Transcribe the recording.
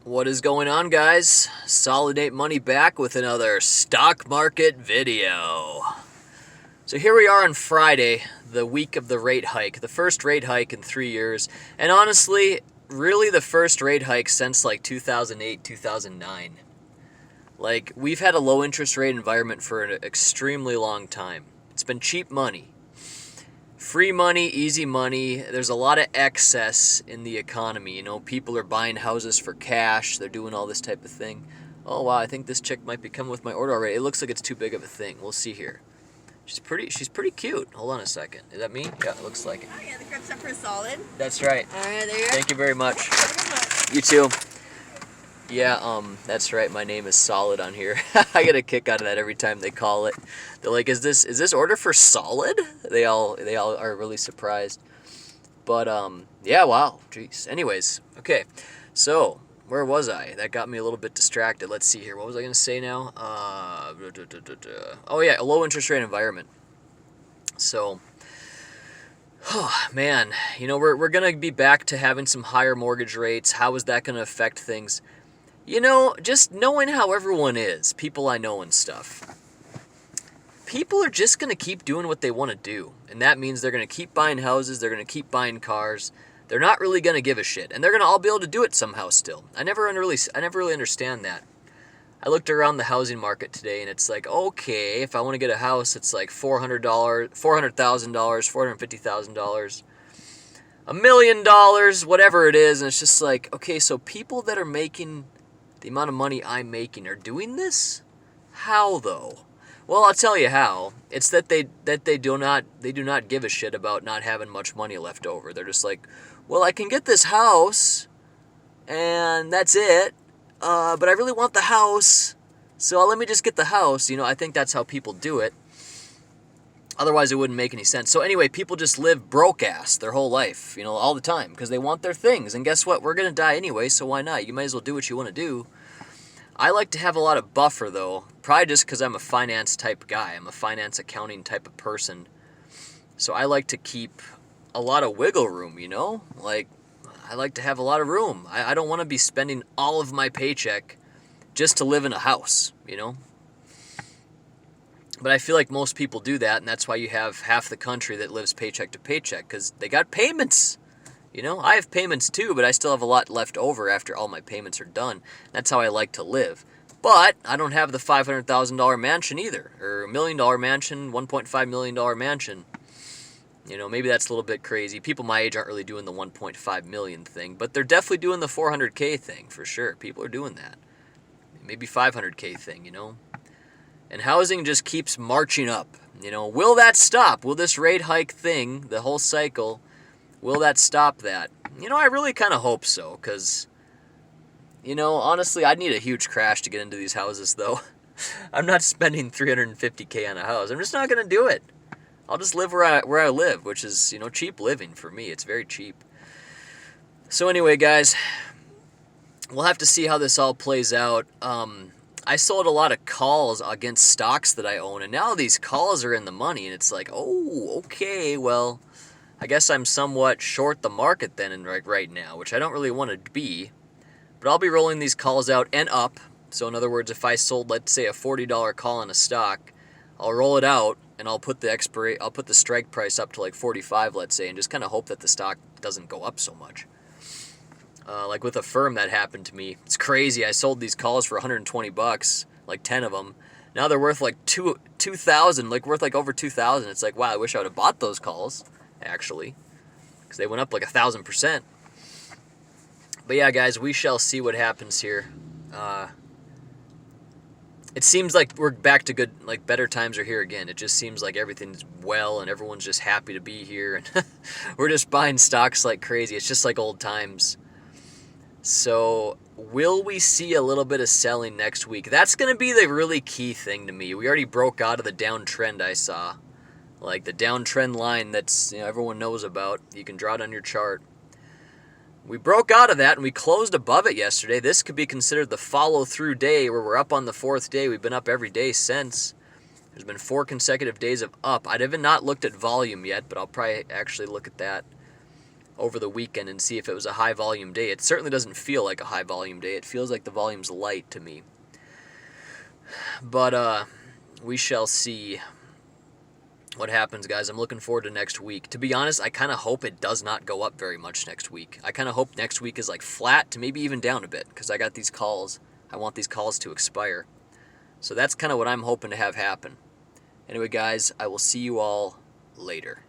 What is going on, guys? Solidate Money back with another stock market video. So here we are on Friday, the week of the rate hike, the first rate hike in 3 years, and honestly, really the first rate hike since like 2008, 2009. Like, we've had a low interest rate environment for an extremely long time. It's been cheap money. Free money, easy money. There's a lot of excess in the economy. You know, people are buying houses for cash. They're doing all this type of thing. Oh, wow, I think this chick might be coming with my order already. It looks like it's too big of a thing. We'll see here. She's pretty cute. Hold on a second. Is that me? Yeah, it looks like it. Oh yeah, the crab stuff for solid. That's right. Alright, there you go. Thank you very much. Thank You too. Yeah, that's right. My name is Solid on here. I get a kick out of that every time they call it. They're like, "Is this order for Solid?" They all are really surprised. But yeah, wow, jeez. Anyways, okay. So where was I? That got me a little bit distracted. Let's see here. What was I gonna say now? Oh yeah, a low interest rate environment. So. Oh, man, you know, we're going to be back to having some higher mortgage rates. How is that going to affect things? You know, just knowing how everyone is, people I know and stuff, people are just going to keep doing what they want to do. And that means they're going to keep buying houses, they're going to keep buying cars. They're not really going to give a shit. And they're going to all be able to do it somehow still. I never really understand that. I looked around the housing market today, and it's like, okay, if I want to get a house, it's like $400,000, $450,000, $1 million, whatever it is, and it's just like, okay, so people that are making the amount of money I'm making are doing this? How though? Well, I'll tell you how. It's that they do not give a shit about not having much money left over. They're just like, well, I can get this house, and that's it. But I really want the house, so let me just get the house. You know, I think that's how people do it. Otherwise, it wouldn't make any sense. So anyway, people just live broke-ass their whole life, you know, all the time, because they want their things. And guess what? We're going to die anyway, so why not? You might as well do what you want to do. I like to have a lot of buffer, though, probably just because I'm a finance type guy. I'm a finance accounting type of person. So I like to keep a lot of wiggle room, you know? Like, I like to have a lot of room. I don't want to be spending all of my paycheck just to live in a house, you know? But I feel like most people do that, and that's why you have half the country that lives paycheck to paycheck, because they got payments. You know, I have payments too, but I still have a lot left over after all my payments are done. That's how I like to live. But I don't have the $500,000 mansion either, or $1 million mansion, $1.5 million mansion. You know, maybe that's a little bit crazy. People my age aren't really doing the 1.5 million thing, but they're definitely doing the 400K thing for sure. People are doing that. Maybe 500K thing, you know. And housing just keeps marching up. You know, will that stop? Will this rate hike thing, the whole cycle, will that stop that? You know, I really kind of hope so, because, you know, honestly, I'd need a huge crash to get into these houses, though. I'm not spending 350K on a house. I'm just not going to do it. I'll just live where I live, which is, you know, cheap living for me. It's very cheap. So anyway, guys, we'll have to see how this all plays out. I sold a lot of calls against stocks that I own, and now these calls are in the money, and it's like, oh, okay, well, I guess I'm somewhat short the market then and right now, which I don't really want to be. But I'll be rolling these calls out and up. So in other words, if I sold, let's say, a $40 call on a stock, I'll roll it out, and I'll put the strike price up to like 45, let's say, and just kind of hope that the stock doesn't go up so much. Like with a firm, that happened to me. It's crazy. I sold these calls for $120, like 10 of them. Now they're worth like 2,000, like worth like over 2,000. It's like, wow, I wish I would have bought those calls, actually, because they went up like 1,000%. But yeah, guys, we shall see what happens here. It seems like we're back to good, like better times are here again. It just seems like everything's well and everyone's just happy to be here. And we're just buying stocks like crazy. It's just like old times. So will we see a little bit of selling next week? That's going to be the really key thing to me. We already broke out of the downtrend I saw. Like the downtrend line that's, you know, everyone knows about. You can draw it on your chart. We broke out of that and we closed above it yesterday. This could be considered the follow-through day where we're up on the fourth day. We've been up every day since. There's been 4 consecutive days of up. I'd even not looked at volume yet, but I'll probably actually look at that. over the weekend and see if it was a high volume day. It certainly doesn't feel like a high volume day. It feels like the volume's light to me. But we shall see what happens, guys. I'm looking forward to next week. To be honest, I kind of hope it does not go up very much next week. I kind of hope next week is like flat to maybe even down a bit, because I got these calls. I want these calls to expire. So that's kind of what I'm hoping to have happen. Anyway, guys, I will see you all later.